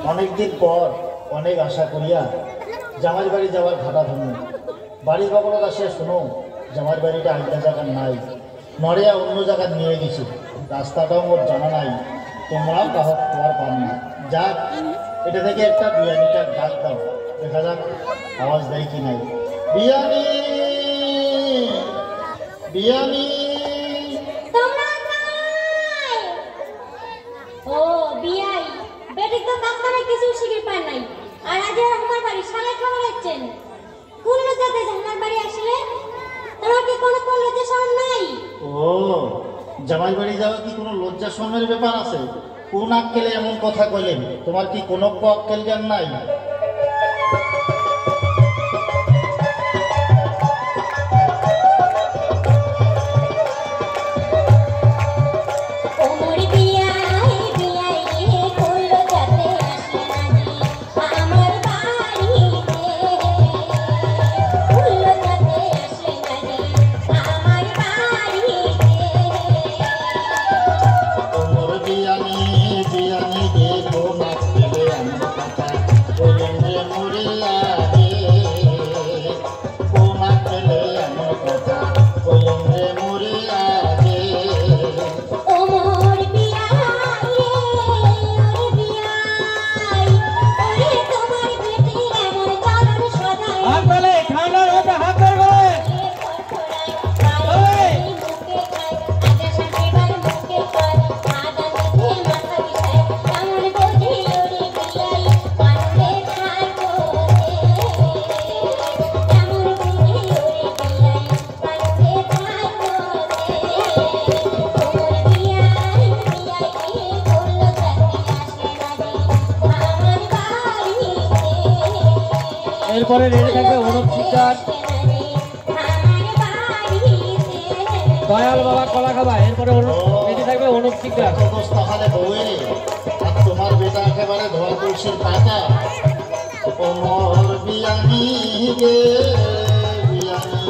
অনেকদিন পর অনেক আশা করিয়া জামাই বাড়ি যাওয়ার ঘাটা ধরল। বাড়ির বগলত আসিয়া শুনো জামাই বাড়িটা আইলা জায়গার নাই, নড়িয়া অন্য জায়গায় নিয়ে গেছে। রাস্তাটাও মোর জানা নাই, তোমরাও কাহক তোমার পান না। যাক, এটা থেকে একটা বিয়ানিটার ডাক দাও, দেখা যাক আওয়াজ দেয় কি নাই। বিয়ানি, বিয়ানি। ও বিয়াই বেটি তো কাস্তানে কিছু শিখির পায় নাই, আর আজ আমার বাড়ি শালা খাবার আছেন। কোন লজ্জাতে আমার বাড়ি আসলে তোমার কি কোনো লজ্জা শরম নাই? ও, জামাই বাড়ি যাওয়া কি কোনো লজ্জা শরমের ব্যাপার আছে? কোন আক্কেলে এমন কথা কইলেন? তোমার কি কোনো আক্কেল জ্ঞান নাই? এরপরে রেডি থাকবে অনুপ শিকদার, দয়াল বাবা কলা খাবা। এরপরে রেডি থাকবে অনুপ শিকদার। তাহলে বউয়ে আর তোমার বেটা একেবারে ধোয়া তুলসীর পাতা। ওমর বিয়ানি গে বিয়ানি,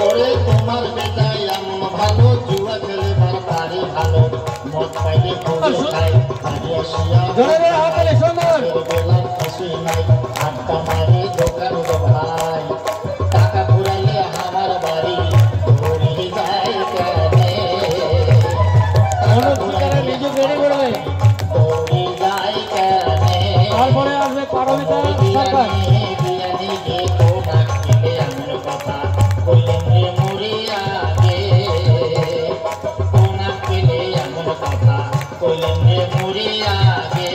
ওরে তোমার বেটা এমন ভালো, জুয়া খেলে পারে ভালো, মদ পাইলে খায় সুন্দর নাই, আড্ডা মারে দোকান ভাই, টাকা ঘুরাইলে আমার বাড়ি ঘুরি যায় কেনে, দৌড়ি যায় কেনে। তারপরে আসবে পারমিতা সরকার। বিয়ানি গে তোমার খেলে এমন কথা বললেন রে মরিয়া গে, তোমার খেলে এমন কথা বললেন রে মরিয়া গে।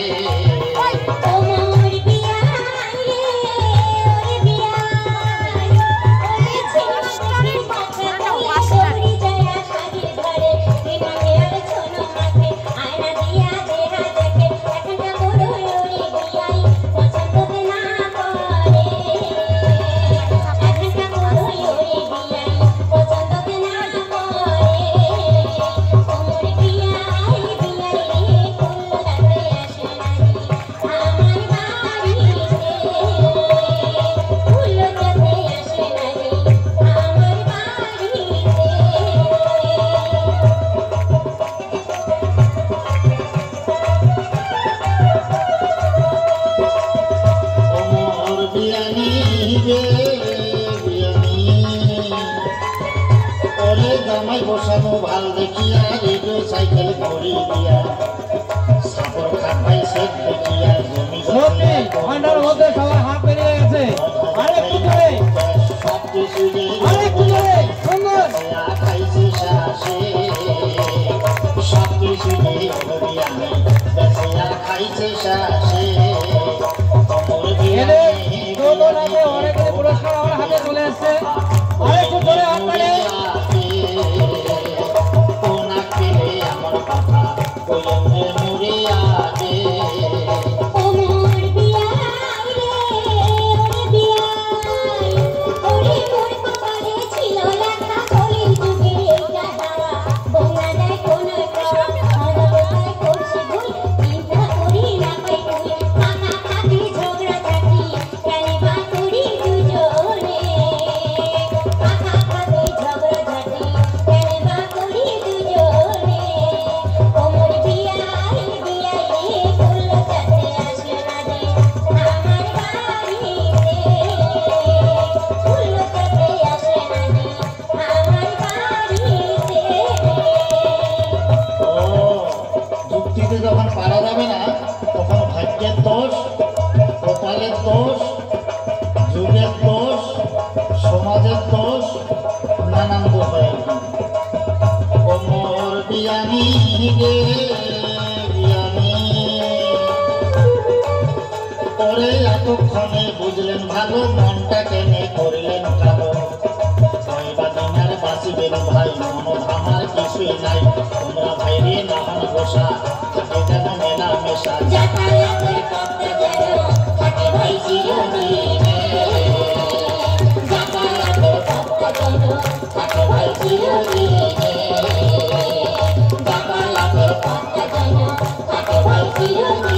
জামাই বসানো ভাল দেখিয়া, রেডিও সাইকেল ঘড়ি দিয়া, সাপর খাটাই সেট দেখিয়া, জমি ঠান্ডার মধ্যে সবার হাত বেরিয়ে গেছে। আরেকটু জোরে, সব কিছু আরেকটু জোরে, সুন্দর খাইছে শাসে, সব কিছু বিয়ানি বেসিয়া খাইছে শাসে। অনেকের পুরস্কার আমার হাতে চলে আসছে। আরেকটু জোরে হাত বাড়ে। ঝগড়া ঝাঁটি যখন পারা যাবে না তখন ভাগ্যের দোষ, কপালের দোষ, যুগের দোষ, সমাজের দোষ, নানান দোষ হয়। কোমর বিয়ানি গে বিয়ানি পরে এতক্ষণে বুঝলেন ভালো, মনটা কেনে করলেন কালো। কয়বা দিনের বাঁচিবেন ভাই, মন আমার কিছুই নাই। তোমরা ভাইরে নাহন গোসা, থাকে যেন মেলা মেশা। যাতায়াতের পথে যেন থাকে ভাই চিরদিনে, যাতায়াতের পথে যেন থাকে ভাই চিরদিনে, যাতায়াতের পথে যেন থাকে ভাই চিরদিনে।